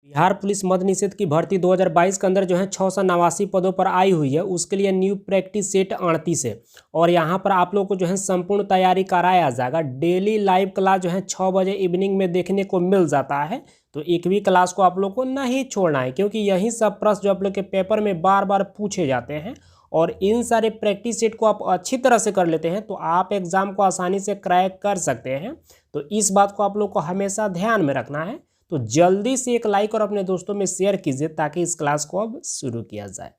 Bihar police मद्य निषेध की भर्ती 2022 के अंदर जो है 689 पदों पर आई हुई है। उसके लिए न्यू प्रैक्टिस सेट 38 है और यहाँ पर आप लोग को जो है संपूर्ण तैयारी कराया जाएगा। डेली लाइव क्लास जो है 6 बजे इवनिंग में देखने को मिल जाता है। तो एक भी क्लास को आप लोग को नहीं छोड़ना है, क्योंकि यही सब प्रश्न जो आप लोग के पेपर में बार बार पूछे जाते हैं और इन सारे प्रैक्टिस सेट को आप अच्छी तरह से कर लेते हैं तो आप एग्ज़ाम को आसानी से क्रैक कर सकते हैं। तो इस बात को आप लोग को हमेशा ध्यान में रखना है। तो जल्दी से एक लाइक और अपने दोस्तों में शेयर कीजिए ताकि इस क्लास को अब शुरू किया जाए।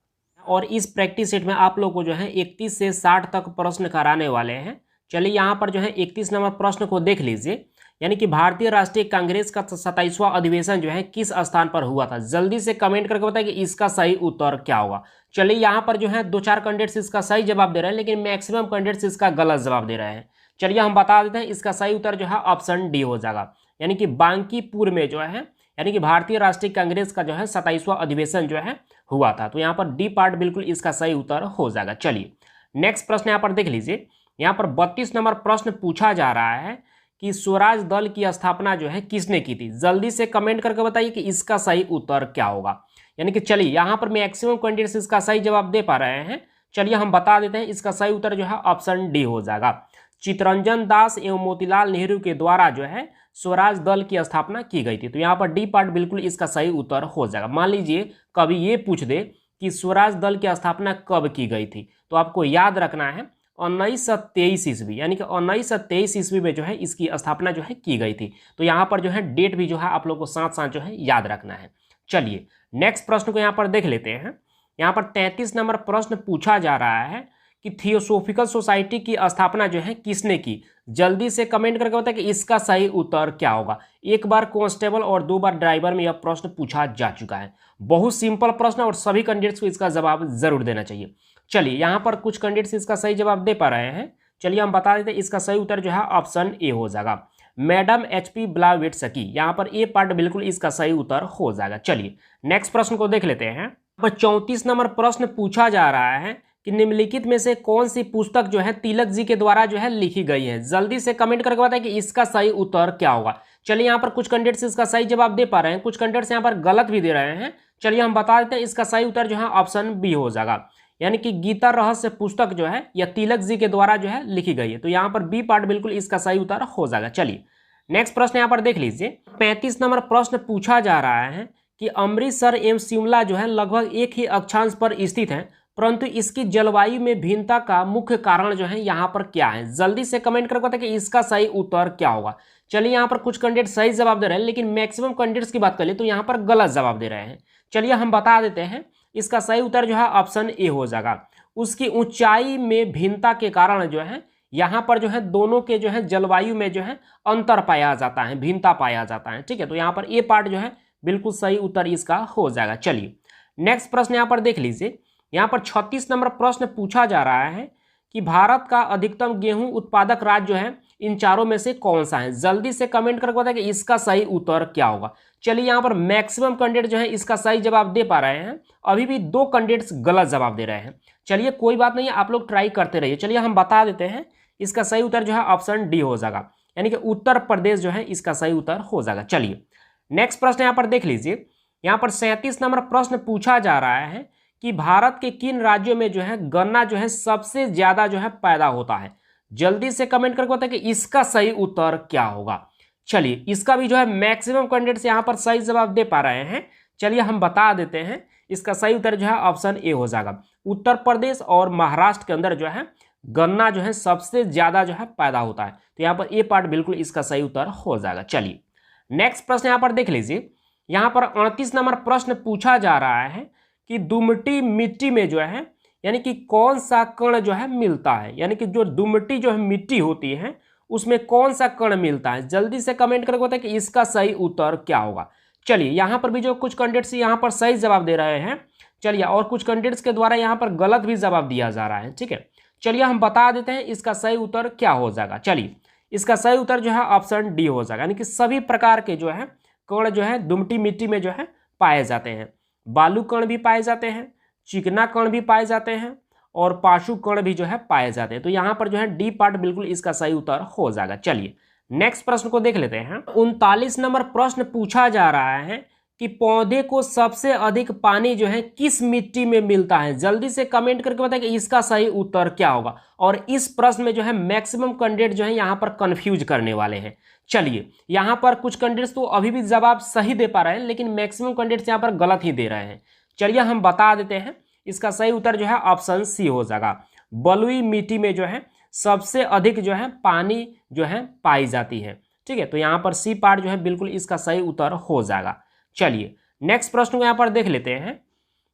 और इस प्रैक्टिस सेट में आप लोग को जो है 31 से 60 तक प्रश्न कराने वाले हैं। चलिए यहाँ पर जो है 31 नंबर प्रश्न को देख लीजिए, यानी कि भारतीय राष्ट्रीय कांग्रेस का 27वां अधिवेशन जो है किस स्थान पर हुआ था। जल्दी से कमेंट करके बताइए कि इसका सही उत्तर क्या होगा। चलिए यहाँ पर जो है 2-4 कैंडिडेट्स इसका सही जवाब दे रहे हैं, लेकिन मैक्सिमम कैंडिडेट्स इसका गलत जवाब दे रहे हैं। चलिए हम बता देते हैं, इसका सही उत्तर जो है ऑप्शन डी हो जाएगा, यानी कि बांकीपुर में जो है, यानी कि भारतीय राष्ट्रीय कांग्रेस का जो है 27वां अधिवेशन जो है हुआ था। तो यहाँ पर डी पार्ट बिल्कुल इसका सही उत्तर हो जाएगा। चलिए नेक्स्ट प्रश्न यहाँ पर देख लीजिए। यहाँ पर 32 नंबर प्रश्न पूछा जा रहा है कि स्वराज दल की स्थापना जो है किसने की थी। जल्दी से कमेंट करके बताइए कि इसका सही उत्तर क्या होगा। यानी कि चलिए यहाँ पर मैक्सिमम कैंडिडेट्स इसका सही जवाब दे पा रहे हैं। चलिए हम बता देते हैं, इसका सही उत्तर जो है ऑप्शन डी हो जाएगा। चित्तरंजन दास एवं मोतीलाल नेहरू के द्वारा जो है स्वराज दल की स्थापना की गई थी। तो यहाँ पर डी पार्ट बिल्कुल इसका सही उत्तर हो जाएगा। मान लीजिए कभी ये पूछ दे कि स्वराज दल की स्थापना कब की गई थी, तो आपको याद रखना है 1923 ईस्वी, यानी कि 1923 ईस्वी में जो है इसकी स्थापना जो है की गई थी। तो यहाँ पर जो है डेट भी जो है आप लोग को साथ साथ जो है याद रखना है। चलिए नेक्स्ट प्रश्न को यहाँ पर देख लेते हैं। यहाँ पर 33 नंबर प्रश्न पूछा जा रहा है कि थियोसॉफिकल सोसाइटी की स्थापना जो है किसने की। जल्दी से कमेंट करके बताएं कि इसका सही उत्तर क्या होगा। एक बार कांस्टेबल और 2 बार ड्राइवर में यह प्रश्न पूछा जा चुका है। बहुत सिंपल प्रश्न और सभी कैंडिडेट्स को इसका जवाब जरूर देना चाहिए। चलिए यहाँ पर कुछ कैंडिडेट्स इसका सही जवाब दे पा रहे हैं। चलिए हम बता देते हैं, इसका सही उत्तर जो है ऑप्शन ए हो जाएगा, मैडम HP ब्लावेट्स्की। यहाँ पर ए पार्ट बिल्कुल इसका सही उत्तर हो जाएगा। चलिए नेक्स्ट प्रश्न को देख लेते हैं। 34 नंबर प्रश्न पूछा जा रहा है कि निम्नलिखित में से कौन सी पुस्तक जो है तिलक जी के द्वारा जो है लिखी गई है। जल्दी से कमेंट करके बताएं कि इसका सही उत्तर क्या होगा। चलिए यहाँ पर कुछ कैंडिडेट्स इसका सही जवाब दे पा रहे हैं, कुछ कैंडिडेट्स यहाँ पर गलत भी दे रहे हैं। चलिए हम बता देते हैं, इसका सही उत्तर जो है ऑप्शन बी हो जाएगा, यानी कि गीता रहस्य पुस्तक जो है यह तिलक जी के द्वारा जो है लिखी गई है। तो यहाँ पर बी पार्ट बिल्कुल इसका सही उत्तर हो जाएगा। चलिए नेक्स्ट प्रश्न यहाँ पर देख लीजिए। 35 नंबर प्रश्न पूछा जा रहा है कि अमृतसर एवं शिमला जो है लगभग एक ही अक्षांश पर स्थित है, परंतु इसकी जलवायु में भिन्नता का मुख्य कारण जो है यहाँ पर क्या है। जल्दी से कमेंट करके बताएं कि इसका सही उत्तर क्या होगा। चलिए यहाँ पर कुछ कैंडिडेट सही जवाब दे रहे हैं, लेकिन मैक्सिमम कैंडिडेट्स की बात करें तो यहाँ पर गलत जवाब दे रहे हैं। चलिए हम बता देते हैं, इसका सही उत्तर जो है ऑप्शन ए हो जाएगा, उसकी ऊंचाई में भिन्नता के कारण जो है यहाँ पर जो है दोनों के जो है जलवायु में जो है अंतर पाया जाता है, भिन्नता पाया जाता है। ठीक है, तो यहाँ पर ए पार्ट जो है बिल्कुल सही उत्तर इसका हो जाएगा। चलिए नेक्स्ट प्रश्न यहाँ पर देख लीजिए। यहाँ पर 36 नंबर प्रश्न पूछा जा रहा है कि भारत का अधिकतम गेहूं उत्पादक राज्य जो है इन चारों में से कौन सा है। जल्दी से कमेंट करके बताएं कि इसका सही उत्तर क्या होगा। चलिए यहाँ पर मैक्सिमम कैंडिडेट जो है इसका सही जवाब दे पा रहे हैं, अभी भी 2 कैंडिडेट्स गलत जवाब दे रहे हैं। चलिए कोई बात नहीं है, आप लोग ट्राई करते रहिए। चलिए हम बता देते हैं, इसका सही उत्तर जो है ऑप्शन डी हो जाएगा, यानी कि उत्तर प्रदेश जो है इसका सही उत्तर हो जाएगा। चलिए नेक्स्ट प्रश्न यहाँ पर देख लीजिए। यहाँ पर 37 नंबर प्रश्न पूछा जा रहा है कि भारत के किन राज्यों में जो है गन्ना जो है सबसे ज्यादा जो है पैदा होता है। जल्दी से कमेंट करके बताएं कि इसका सही उत्तर क्या होगा। चलिए इसका भी जो है मैक्सिमम कैंडिडेट्स यहाँ पर सही जवाब दे पा रहे हैं। चलिए हम बता देते हैं, इसका सही उत्तर जो है ऑप्शन ए हो जाएगा, उत्तर प्रदेश और महाराष्ट्र के अंदर जो है गन्ना जो है सबसे ज्यादा जो है पैदा होता है। तो यहाँ पर ए पार्ट बिल्कुल इसका सही उत्तर हो जाएगा। चलिए नेक्स्ट प्रश्न यहाँ पर देख लीजिए। यहाँ पर 38 नंबर प्रश्न पूछा जा रहा है कि दुमटी मिट्टी में जो है यानी कि कौन सा कण जो है मिलता है, यानी कि जो दुमटी जो है मिट्टी होती है उसमें कौन सा कण मिलता है। जल्दी से कमेंट करके बताएं कि इसका सही उत्तर क्या होगा। चलिए यहाँ पर भी जो कुछ कैंडिडेट्स यहाँ पर सही जवाब दे रहे हैं, चलिए और कुछ कैंडिडेट्स के द्वारा यहाँ पर गलत भी जवाब दिया जा रहा है। ठीक है, चलिए हम बता देते हैं इसका सही उत्तर क्या हो जाएगा। चलिए इसका सही उत्तर जो है ऑप्शन डी हो जाएगा, यानी कि सभी प्रकार के जो है कण जो है दुमटी मिट्टी में जो है पाए जाते हैं। बालू कण भी पाए जाते हैं, चिकना कण भी पाए जाते हैं और पाशु कण भी जो है पाए जाते हैं। तो यहाँ पर जो है डी पार्ट बिल्कुल इसका सही उत्तर हो जाएगा। चलिए नेक्स्ट प्रश्न को देख लेते हैं। 39 नंबर प्रश्न पूछा जा रहा है कि पौधे को सबसे अधिक पानी जो है किस मिट्टी में मिलता है? जल्दी से कमेंट करके बताएं कि इसका सही उत्तर क्या होगा। और इस प्रश्न में जो है मैक्सिमम कैंडिडेट जो है यहाँ पर कंफ्यूज करने वाले हैं। चलिए, यहाँ पर कुछ कैंडिडेट्स तो अभी भी जवाब सही दे पा रहे हैं, लेकिन मैक्सिमम कैंडिडेट्स यहाँ पर गलत ही दे रहे हैं। चलिए हम बता देते हैं, इसका सही उत्तर जो है ऑप्शन सी हो जाएगा। बलुई मिट्टी में जो है सबसे अधिक जो है पानी जो है पाई जाती है। ठीक है, तो यहाँ पर सी पार्ट जो है बिल्कुल इसका सही उत्तर हो जाएगा। चलिए नेक्स्ट प्रश्न को यहाँ पर देख लेते हैं।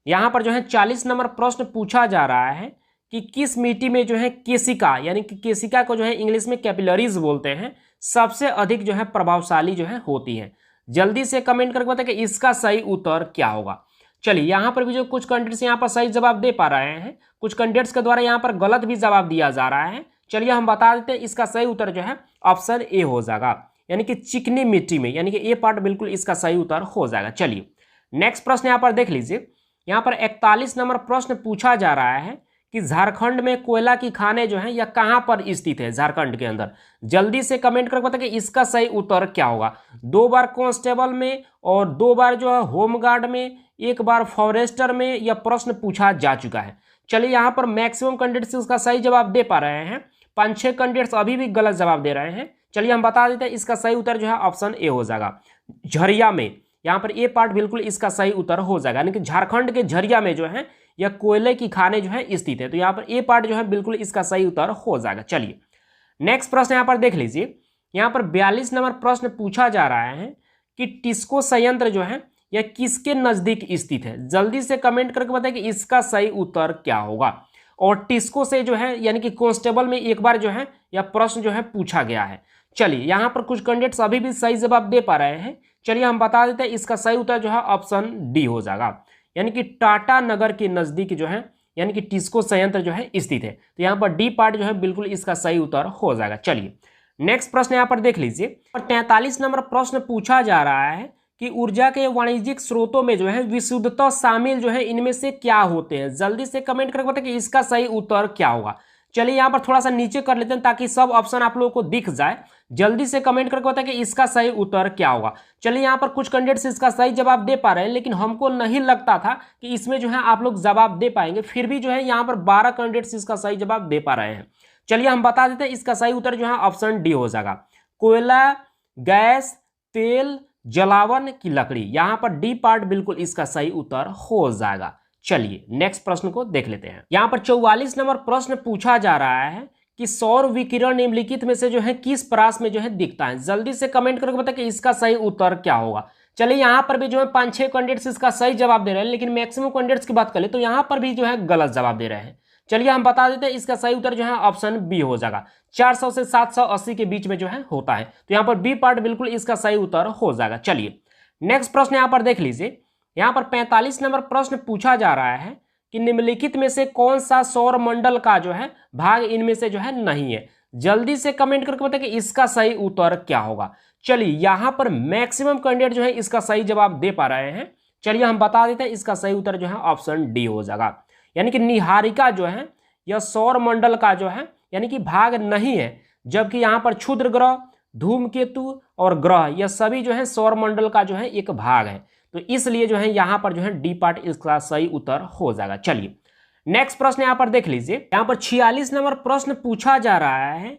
यहाँ पर जो है 40 नंबर प्रश्न पूछा जा रहा है कि किस मिट्टी में जो है केसिका, यानी कि केसिका को जो है इंग्लिश में कैपिलरीज बोलते हैं, सबसे अधिक जो है प्रभावशाली जो है होती है। जल्दी से कमेंट करके बताएं कि इसका सही उत्तर क्या होगा। चलिए, यहाँ पर भी जो कुछ कैंडिडेट्स यहाँ पर सही जवाब दे पा रहे हैं, कुछ कैंडिडेट्स के द्वारा यहाँ पर गलत भी जवाब दिया जा रहा है। चलिए हम बता देते हैं, इसका सही उत्तर जो है ऑप्शन ए हो जाएगा, यानी कि चिकनी मिट्टी में, यानी कि ए पार्ट बिल्कुल इसका सही उत्तर हो जाएगा। चलिए नेक्स्ट प्रश्न यहाँ पर देख लीजिए। यहाँ पर 41 नंबर प्रश्न पूछा जा रहा है कि झारखंड में कोयला की खानें जो है यह कहाँ पर स्थित है झारखंड के अंदर। जल्दी से कमेंट करके बताएं कि इसका सही उत्तर क्या होगा। 2 बार कांस्टेबल में और 2 बार जो है होमगार्ड में, 1 बार फॉरेस्टर में यह प्रश्न पूछा जा चुका है। चलिए, यहाँ पर मैक्सिमम कैंडिडेट्स इसका सही जवाब दे पा रहे हैं, 5-6 कैंडिडेट्स अभी भी गलत जवाब दे रहे हैं। चलिए हम बता देते हैं, इसका सही उत्तर जो है ऑप्शन ए हो जाएगा, झरिया में। यहाँ पर ए पार्ट बिल्कुल इसका सही उत्तर हो जाएगा, यानी कि झारखंड के झरिया में जो है यह कोयले की खानें जो है स्थित है। तो यहाँ पर ए पार्ट जो है बिल्कुल इसका सही उत्तर हो जाएगा। चलिए नेक्स्ट प्रश्न यहाँ पर देख लीजिए। यहाँ पर 42 नंबर प्रश्न पूछा जा रहा है कि टिस्को संयंत्र जो है यह किसके नजदीक स्थित है। जल्दी से कमेंट करके बताएं कि इसका सही उत्तर क्या होगा। और टिस्को से जो है यानी कि कांस्टेबल में 1 बार जो है यह प्रश्न जो है पूछा गया है। चलिए, यहाँ पर कुछ कैंडिडेट्स अभी भी सही जवाब दे पा रहे हैं। चलिए हम बता देते हैं, इसका सही उत्तर जो है ऑप्शन डी हो जाएगा, यानी कि टाटा नगर के नजदीक जो है यानी कि टिस्को संयंत्र जो है स्थित है। तो यहाँ पर डी पार्ट जो है बिल्कुल इसका सही उत्तर हो जाएगा। चलिए नेक्स्ट प्रश्न यहाँ पर देख लीजिए। 43 नंबर प्रश्न पूछा जा रहा है कि ऊर्जा के वाणिज्यिक स्रोतों में जो है विशुद्धता शामिल जो है इनमें से क्या होते हैं। जल्दी से कमेंट करके बताएं कि इसका सही उत्तर क्या होगा। चलिए यहाँ पर थोड़ा सा नीचे कर लेते हैं ताकि सब ऑप्शन आप लोगों को दिख जाए। जल्दी से कमेंट करके बताएं कि इसका सही उत्तर क्या होगा। चलिए, यहाँ पर कुछ कैंडिडेट्स इसका सही जवाब दे पा रहे हैं, लेकिन हमको नहीं लगता था कि इसमें जो है आप लोग जवाब दे पाएंगे। फिर भी जो है यहाँ पर 12 कैंडिडेट्स इसका सही जवाब दे पा रहे हैं। चलिए हम बता देते हैं, इसका सही उत्तर जो है ऑप्शन डी हो जाएगा, कोयला, गैस, तेल, जलावन की लकड़ी। यहाँ पर डी पार्ट बिल्कुल इसका सही उत्तर हो जाएगा। चलिए नेक्स्ट प्रश्न को देख लेते हैं। यहाँ पर 44 नंबर प्रश्न पूछा जा रहा है कि सौर विकिरण निम्नलिखित में से जो है किस परास में जो है दिखता है। जल्दी से कमेंट करके बताएं कि इसका सही उत्तर क्या होगा। चलिए, यहाँ पर भी जो है 5-6 कैंडिडेट्स इसका सही जवाब दे रहे हैं, लेकिन मैक्सिमम कैंडिडेट्स की बात करें तो यहाँ पर भी जो है गलत जवाब दे रहे हैं। चलिए हम बता देते हैं, इसका सही उत्तर जो है ऑप्शन बी हो जाएगा, 400 से 780 के बीच में जो है होता है। तो यहाँ पर बी पार्ट बिल्कुल इसका सही उत्तर हो जाएगा। चलिए नेक्स्ट प्रश्न यहाँ पर देख लीजिए। यहाँ पर 45 नंबर प्रश्न पूछा जा रहा है कि निम्नलिखित में से कौन सा सौर मंडल का जो है भाग इनमें से जो है नहीं है। जल्दी से कमेंट करके बताएं कि इसका सही उत्तर क्या होगा। चलिए, यहाँ पर मैक्सिमम कैंडिडेट जो है इसका सही जवाब दे पा रहे हैं। चलिए हम बता देते हैं, इसका सही उत्तर जो है ऑप्शन डी हो जाएगा, यानी कि निहारिका जो है यह सौर मंडल का जो है यानी कि भाग नहीं है, जबकि यहाँ पर क्षुद्र ग्रह, धूमकेतु और ग्रह यह सभी जो है सौर मंडल का जो है एक भाग है। तो इसलिए जो है यहाँ पर जो है डी पार्ट इसका सही उत्तर हो जाएगा। चलिए नेक्स्ट प्रश्न यहाँ पर देख लीजिए। यहाँ पर 46 नंबर प्रश्न पूछा जा रहा है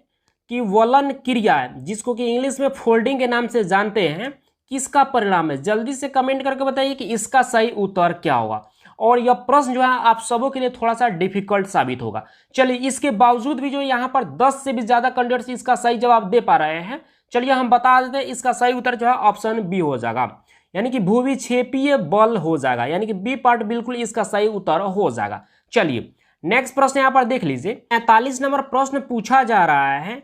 कि वलन क्रिया, जिसको कि इंग्लिश में फोल्डिंग के नाम से जानते हैं, किसका परिणाम है। जल्दी से कमेंट करके बताइए कि इसका सही उत्तर क्या होगा। और यह प्रश्न जो है आप सबों के लिए थोड़ा सा डिफिकल्ट साबित होगा। चलिए, इसके बावजूद भी जो यहाँ पर 10 से भी ज्यादा कैंडिडेट्स इसका सही जवाब दे पा रहे हैं। चलिए हम बता देते हैं, इसका सही उत्तर जो है ऑप्शन बी हो जाएगा, यानी कि भूविक्षेपीय बल हो जाएगा, यानी कि बी पार्ट बिल्कुल इसका सही उत्तर हो जाएगा। चलिए नेक्स्ट प्रश्न यहाँ पर देख लीजिए। 45 नंबर प्रश्न पूछा जा रहा है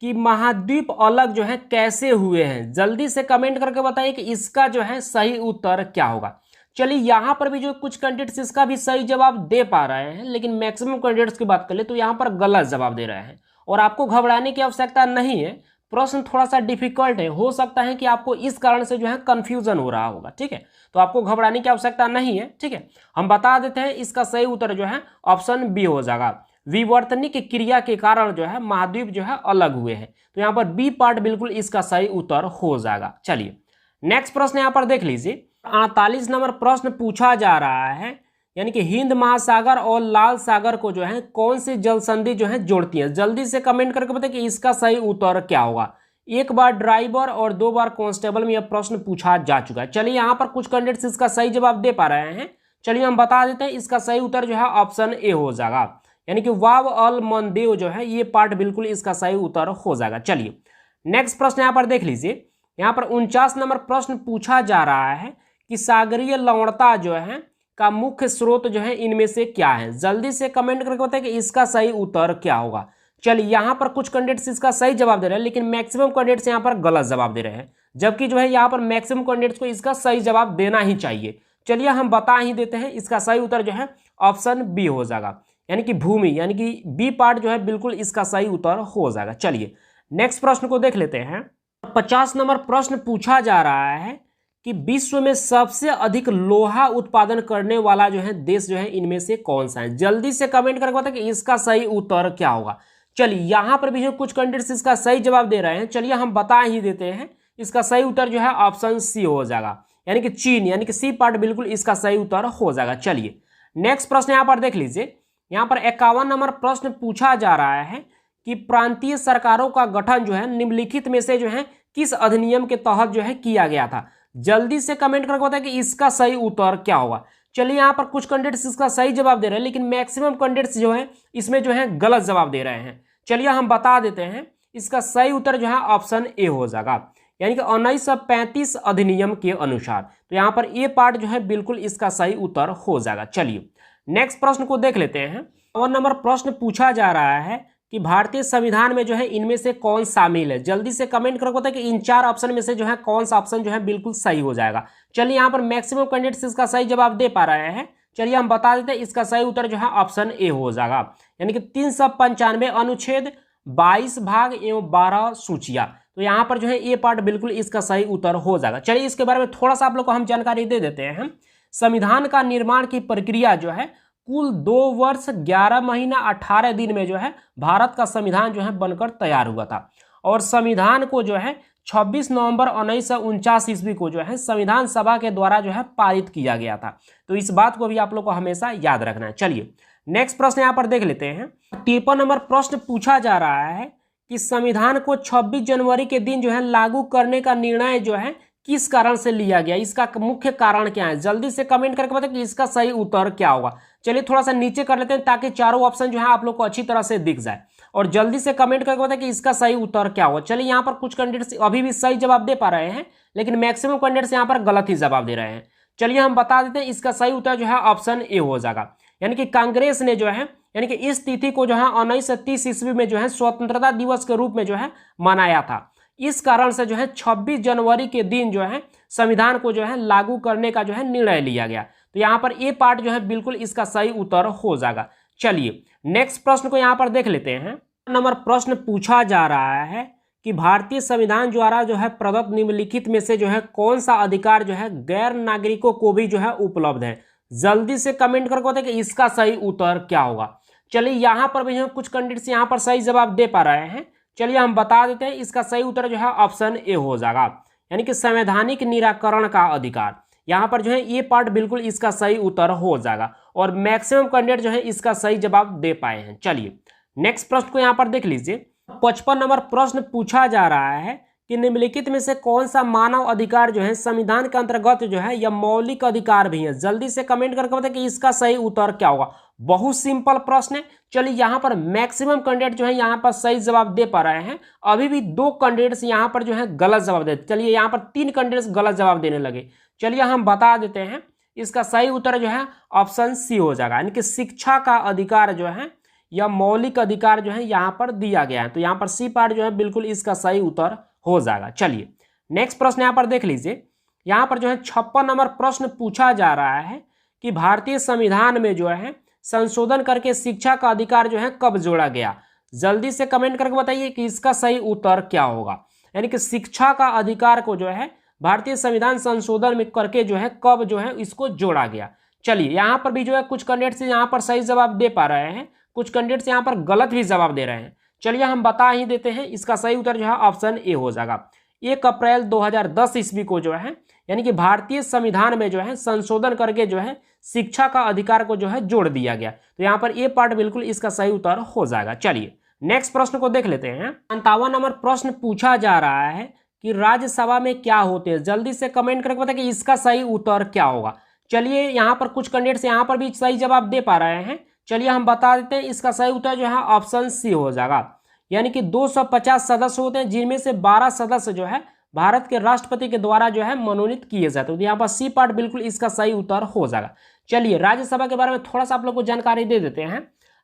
कि महाद्वीप अलग जो है कैसे हुए हैं। जल्दी से कमेंट करके बताइए कि इसका जो है सही उत्तर क्या होगा। चलिए, यहाँ पर भी जो कुछ कैंडिडेट्स इसका भी सही जवाब दे पा रहे हैं, लेकिन मैक्सिमम कैंडिडेट्स की बात करें तो यहाँ पर गलत जवाब दे रहे हैं। और आपको घबराने की आवश्यकता नहीं है, प्रश्न थोड़ा सा डिफिकल्ट है, हो सकता है कि आपको इस कारण से जो है कंफ्यूजन हो रहा होगा। ठीक है, तो आपको घबराने की आवश्यकता नहीं है। ठीक है, हम बता देते हैं, इसका सही उत्तर जो है ऑप्शन बी हो जाएगा, विवर्तनिक क्रिया के कारण जो है महाद्वीप जो है अलग हुए हैं। तो यहाँ पर बी पार्ट बिल्कुल इसका सही उत्तर हो जाएगा। चलिए नेक्स्ट प्रश्न यहाँ पर देख लीजिए। 48 नंबर प्रश्न पूछा जा रहा है, यानी कि हिंद महासागर और लाल सागर को जो है कौन सी जल संधि जो है जोड़ती है। जल्दी से कमेंट करके बताइए कि इसका सही उत्तर क्या होगा। एक बार ड्राइवर और 2 बार कांस्टेबल में यह प्रश्न पूछा जा चुका है। चलिए यहाँ पर कुछ कैंडिडेट्स इसका सही जवाब दे पा रहे हैं। चलिए हम बता देते हैं, इसका सही उत्तर जो है ऑप्शन ए हो जाएगा, यानी कि वाव अल मनदेव जो है ये पार्ट बिल्कुल इसका सही उत्तर हो जाएगा। चलिए नेक्स्ट प्रश्न यहाँ पर देख लीजिए। यहाँ पर 49 नंबर प्रश्न पूछा जा रहा है कि सागरीय लवणता जो है का मुख्य स्रोत जो है इनमें से क्या है। जल्दी से कमेंट करके बताएं कि इसका सही उत्तर क्या होगा। चलिए यहाँ पर कुछ कैंडिडेट्स इसका सही जवाब दे रहे हैं, लेकिन मैक्सिमम कैंडिडेट्स यहाँ पर गलत जवाब दे रहे हैं, जबकि जो है यहाँ पर मैक्सिमम कैंडिडेट्स को इसका सही जवाब देना ही चाहिए। चलिए हम बता ही देते हैं, इसका सही उत्तर जो है ऑप्शन बी हो जाएगा, यानी कि भूमि, यानी कि बी पार्ट जो है बिल्कुल इसका सही उत्तर हो जाएगा। चलिए नेक्स्ट प्रश्न को देख लेते हैं। 50 नंबर प्रश्न पूछा जा रहा है कि विश्व में सबसे अधिक लोहा उत्पादन करने वाला जो है देश जो है इनमें से कौन सा है। जल्दी से कमेंट करके बताएं कि इसका सही उत्तर क्या होगा। चलिए यहाँ पर भी जो कुछ कैंडिडेट्स इसका सही जवाब दे रहे हैं, चलिए हम बता ही देते हैं, इसका सही उत्तर जो है ऑप्शन सी हो जाएगा, यानी कि चीन, यानी कि सी पार्ट बिल्कुल इसका सही उत्तर हो जाएगा। चलिए नेक्स्ट प्रश्न यहाँ पर देख लीजिए। यहाँ पर 51 नंबर प्रश्न पूछा जा रहा है कि प्रांतीय सरकारों का गठन जो है निम्नलिखित में से जो है किस अधिनियम के तहत जो है किया गया था। जल्दी से कमेंट करके बताएं कि इसका सही उत्तर क्या होगा। चलिए यहाँ पर कुछ कैंडिडेट्स इसका सही जवाब दे रहे हैं, लेकिन मैक्सिमम कैंडिडेट्स जो है इसमें जो है गलत जवाब दे रहे हैं। चलिए हम बता देते हैं, इसका सही उत्तर जो है ऑप्शन ए हो जाएगा, यानी कि 1935 अधिनियम के अनुसार। तो यहाँ पर ए पार्ट जो है बिल्कुल इसका सही उत्तर हो जाएगा। चलिए नेक्स्ट प्रश्न को देख लेते हैं। 52 नंबर प्रश्न पूछा जा रहा है कि भारतीय संविधान में जो है इनमें से कौन शामिल है। जल्दी से कमेंट करके बताएं कि इन 4 ऑप्शन में से जो है कौन सा ऑप्शन जो है बिल्कुल सही हो जाएगा। चलिए यहाँ पर मैक्सिमम कैंडिडेट्स इसका सही जवाब दे पा रहे हैं। चलिए हम बता देते हैं, इसका सही उत्तर जो है ऑप्शन ए हो जाएगा, यानी कि 395 अनुच्छेद 22 भाग एवं 12 सूचियां। तो यहाँ पर जो है ए पार्ट बिल्कुल इसका सही उत्तर हो जाएगा। चलिए इसके बारे में थोड़ा सा आप लोग को हम जानकारी दे देते हैं। संविधान का निर्माण की प्रक्रिया जो है कुल 2 वर्ष 11 महीना 18 दिन में जो है भारत का संविधान जो है बनकर तैयार हुआ था, और संविधान को जो है 26 नवंबर 1949 ईस्वी को जो है संविधान सभा के द्वारा जो है पारित किया गया था। तो इस बात को भी आप लोग को हमेशा याद रखना है। चलिए नेक्स्ट प्रश्न यहाँ पर देख लेते हैं। 53 नंबर प्रश्न पूछा जा रहा है कि संविधान को 26 जनवरी के दिन जो है लागू करने का निर्णय जो है किस कारण से लिया गया, इसका मुख्य कारण क्या है। जल्दी से कमेंट करके बताएं कि इसका सही उत्तर क्या होगा। चलिए थोड़ा सा नीचे कर लेते हैं ताकि चारों ऑप्शन जो है आप लोग को अच्छी तरह से दिख जाए, और जल्दी से कमेंट करके बताएं कि इसका सही उत्तर क्या होगा। चलिए यहाँ पर कुछ कैंडिडेट्स अभी भी सही जवाब दे पा रहे हैं, लेकिन मैक्सिमम कैंडिडेट्स यहाँ पर गलत ही जवाब दे रहे हैं। चलिए हम बता देते हैं, इसका सही उत्तर जो है ऑप्शन ए हो जाएगा, यानी कि कांग्रेस ने जो है, यानी कि इस तिथि को जो है 1930 ईस्वी में जो है स्वतंत्रता दिवस के रूप में जो है मनाया था। इस कारण से जो है 26 जनवरी के दिन जो है संविधान को जो है लागू करने का जो है निर्णय लिया गया। तो यहाँ पर ए पार्ट जो है बिल्कुल इसका सही उत्तर हो जाएगा। चलिए नेक्स्ट प्रश्न को यहाँ पर देख लेते हैं। नंबर प्रश्न पूछा जा रहा है कि भारतीय संविधान द्वारा जो है प्रदत्त निम्नलिखित में से जो है कौन सा अधिकार जो है गैर नागरिकों को भी जो है उपलब्ध है। जल्दी से कमेंट करके बताएं कि इसका सही उत्तर क्या होगा। चलिए यहाँ पर भी जो कुछ कैंडिडेट्स यहाँ पर सही जवाब दे पा रहे हैं। चलिए हम बता देते हैं, इसका सही उत्तर जो है ऑप्शन ए हो जाएगा, यानी कि संवैधानिक निराकरण का अधिकार। यहाँ पर जो है ये पार्ट बिल्कुल इसका सही उत्तर हो जाएगा, और मैक्सिमम कैंडिडेट जो है इसका सही जवाब दे पाए हैं। चलिए नेक्स्ट प्रश्न को यहाँ पर देख लीजिए। 55 नंबर प्रश्न पूछा जा रहा है कि निम्नलिखित में से कौन सा मानव अधिकार जो है संविधान के अंतर्गत जो है या मौलिक अधिकार भी है। जल्दी से कमेंट करके बताएं कि इसका सही उत्तर क्या होगा। बहुत सिंपल प्रश्न है। चलिए यहाँ पर मैक्सिमम कैंडिडेट जो है यहाँ पर सही जवाब दे पा रहे हैं। अभी भी 2 कैंडिडेट्स यहाँ पर जो है गलत जवाब दे, चलिए यहाँ पर 3 कैंडिडेट्स गलत जवाब देने लगे। चलिए हम बता देते हैं, इसका सही उत्तर जो है ऑप्शन सी हो जाएगा, यानी कि शिक्षा का अधिकार जो है या मौलिक अधिकार जो है यहाँ पर दिया गया है। तो यहाँ पर सी पार्ट जो है बिल्कुल इसका सही उत्तर हो जाएगा। चलिए नेक्स्ट प्रश्न यहाँ पर देख लीजिए। यहाँ पर जो है 56 नंबर प्रश्न पूछा जा रहा है कि भारतीय संविधान में जो है संशोधन करके शिक्षा का अधिकार जो है कब जोड़ा गया। जल्दी से कमेंट करके बताइए कि इसका सही उत्तर क्या होगा, यानी कि शिक्षा का अधिकार को जो है भारतीय संविधान संशोधन में करके जो है कब जो है इसको जोड़ा गया। चलिए यहाँ पर भी जो है कुछ कैंडिडेट्स यहाँ पर सही जवाब दे पा रहे हैं, कुछ कैंडिडेट्स यहाँ पर गलत भी जवाब दे रहे हैं। चलिए हम बता ही देते हैं, इसका सही उत्तर जो है ऑप्शन ए हो जाएगा। 1 अप्रैल 2010 ईस्वी को जो है यानी कि भारतीय संविधान में जो है संशोधन करके जो है शिक्षा का अधिकार को जो है जोड़ दिया गया। तो यहाँ पर ए पार्ट बिल्कुल इसका सही उत्तर हो जाएगा। चलिए नेक्स्ट प्रश्न को देख लेते हैं। 57 नंबर प्रश्न पूछा जा रहा है कि राज्यसभा में क्या होते हैं। जल्दी से कमेंट करके बताएं कि इसका सही उत्तर क्या होगा। चलिए यहाँ पर कुछ कैंडिडेट्स यहाँ पर भी सही जवाब दे पा रहे हैं। चलिए हम बता देते हैं, इसका सही उत्तर जो है ऑप्शन सी हो जाएगा। यानी कि 250 सदस्य होते हैं, जिनमें से 12 सदस्य जो है भारत के राष्ट्रपति के द्वारा जो है मनोनीत किए जाते हैं। तो यहाँ पर सी पार्ट बिल्कुल इसका सही उत्तर हो जाएगा। चलिए राज्यसभा के बारे में थोड़ा सा आप लोग को जानकारी दे देते हैं।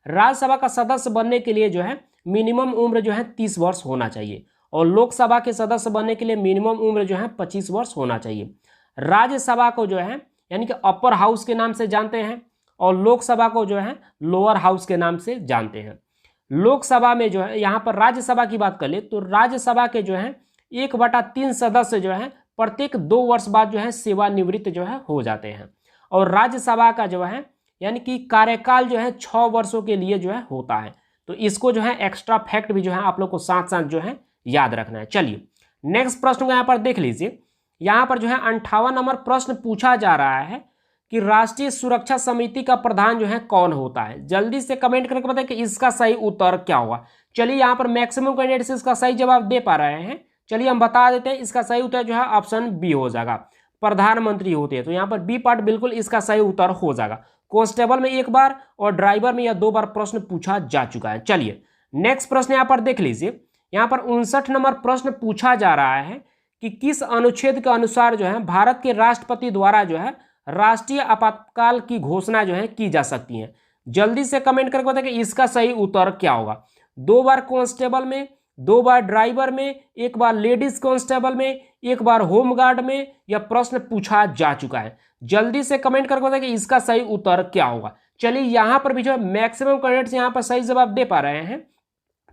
राज्यसभा का सदस्य बनने के लिए जो है मिनिमम उम्र जो है 30 वर्ष होना चाहिए, और लोकसभा के सदस्य बनने के लिए मिनिमम उम्र जो है 25 वर्ष होना चाहिए। राज्यसभा को जो है यानी कि अपर हाउस के नाम से जानते हैं, और लोकसभा को जो है लोअर हाउस के नाम से जानते हैं। लोकसभा में जो है यहाँ पर राज्यसभा की बात कर ले तो राज्यसभा के जो है 1/3 सदस्य जो है प्रत्येक 2 वर्ष बाद जो है सेवानिवृत्त जो है हो जाते हैं, और राज्यसभा का जो है यानी कि कार्यकाल जो है 6 वर्षों के लिए जो है होता है। तो इसको जो है एक्स्ट्रा फैक्ट भी जो है आप लोग को साथ साथ जो है याद रखना है। चलिए नेक्स्ट प्रश्न को यहाँ पर देख लीजिए। यहाँ पर जो है 58 नंबर प्रश्न पूछा जा रहा है कि राष्ट्रीय सुरक्षा समिति का प्रधान जो है कौन होता है। जल्दी से कमेंट करके बताएं कि इसका सही उत्तर क्या होगा। चलिए यहाँ पर मैक्सिमम कैंडिडेट्स इसका सही जवाब दे पा रहे हैं। चलिए हम बता देते हैं, इसका सही उत्तर जो है ऑप्शन बी हो जाएगा, प्रधानमंत्री होते हैं। तो यहाँ पर बी पार्ट बिल्कुल इसका सही उत्तर हो जाएगा। कांस्टेबल में 1 बार और ड्राइवर में यह 2 बार प्रश्न पूछा जा चुका है। चलिए नेक्स्ट प्रश्न यहाँ पर देख लीजिए। यहाँ पर 59 नंबर प्रश्न पूछा जा रहा है कि किस अनुच्छेद के अनुसार जो है भारत के राष्ट्रपति द्वारा जो है राष्ट्रीय आपातकाल की घोषणा जो है की जा सकती है। जल्दी से कमेंट करके बताएं कि इसका सही उत्तर क्या होगा। 2 बार कांस्टेबल में, 2 बार ड्राइवर में, 1 बार लेडीज कांस्टेबल में, 1 बार होमगार्ड में यह प्रश्न पूछा जा चुका है। जल्दी से कमेंट करके बताएं कि इसका सही उत्तर क्या होगा। चलिए यहाँ पर भी जो है मैक्सिमम कैंडिडेट्स यहाँ पर सही जवाब दे पा रहे हैं,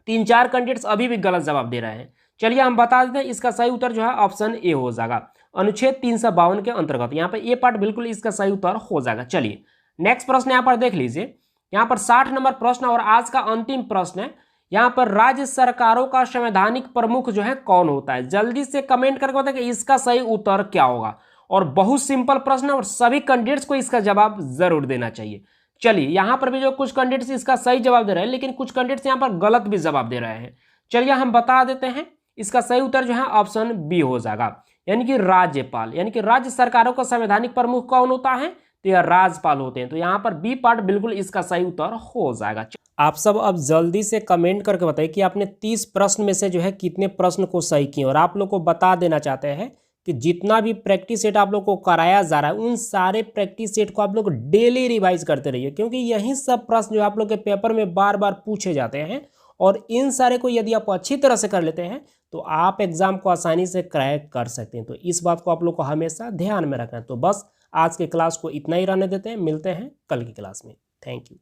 3-4 कैंडिडेट्स अभी भी गलत जवाब दे रहे हैं। चलिए हम बता देते हैं, इसका सही उत्तर जो है ऑप्शन ए हो जाएगा, अनुच्छेद 352 के अंतर्गत। यहाँ पर ए पार्ट बिल्कुल इसका सही उत्तर हो जाएगा। चलिए नेक्स्ट प्रश्न यहाँ पर देख लीजिए। यहाँ पर 60 नंबर प्रश्न और आज का अंतिम प्रश्न है। यहाँ पर राज्य सरकारों का संवैधानिक प्रमुख जो है कौन होता है। जल्दी से कमेंट करके बताएं कि इसका सही उत्तर क्या होगा। और बहुत सिंपल प्रश्न है और सभी कैंडिडेट्स को इसका जवाब जरूर देना चाहिए। चलिए यहाँ पर भी जो कुछ कैंडिडेट्स इसका सही जवाब दे रहे हैं, लेकिन कुछ कैंडिडेट्स यहाँ पर गलत भी जवाब दे रहे हैं। चलिए हम बता देते हैं, इसका सही उत्तर जो है ऑप्शन बी हो जाएगा, यानी कि राज्यपाल। यानी कि राज्य सरकारों का संवैधानिक प्रमुख कौन होता है, तो यह राज्यपाल होते हैं। तो यहाँ पर बी पार्ट बिल्कुल इसका सही उत्तर हो जाएगा। आप सब अब जल्दी से कमेंट करके बताइए कि आपने 30 प्रश्न में से जो है कितने प्रश्न को सही किए। और आप लोग को बता देना चाहते हैं कि जितना भी प्रैक्टिस सेट आप लोग को कराया जा रहा है, उन सारे प्रैक्टिस सेट को आप लोग डेली रिवाइज करते रहिए, क्योंकि यही सब प्रश्न जो आप लोग के पेपर में बार बार पूछे जाते हैं। और इन सारे को यदि आप अच्छी तरह से कर लेते हैं तो आप एग्जाम को आसानी से क्रैक कर सकते हैं। तो इस बात को आप लोग को हमेशा ध्यान में रखना है। तो बस आज के क्लास को इतना ही रहने देते हैं, मिलते हैं कल की क्लास में। Thank you.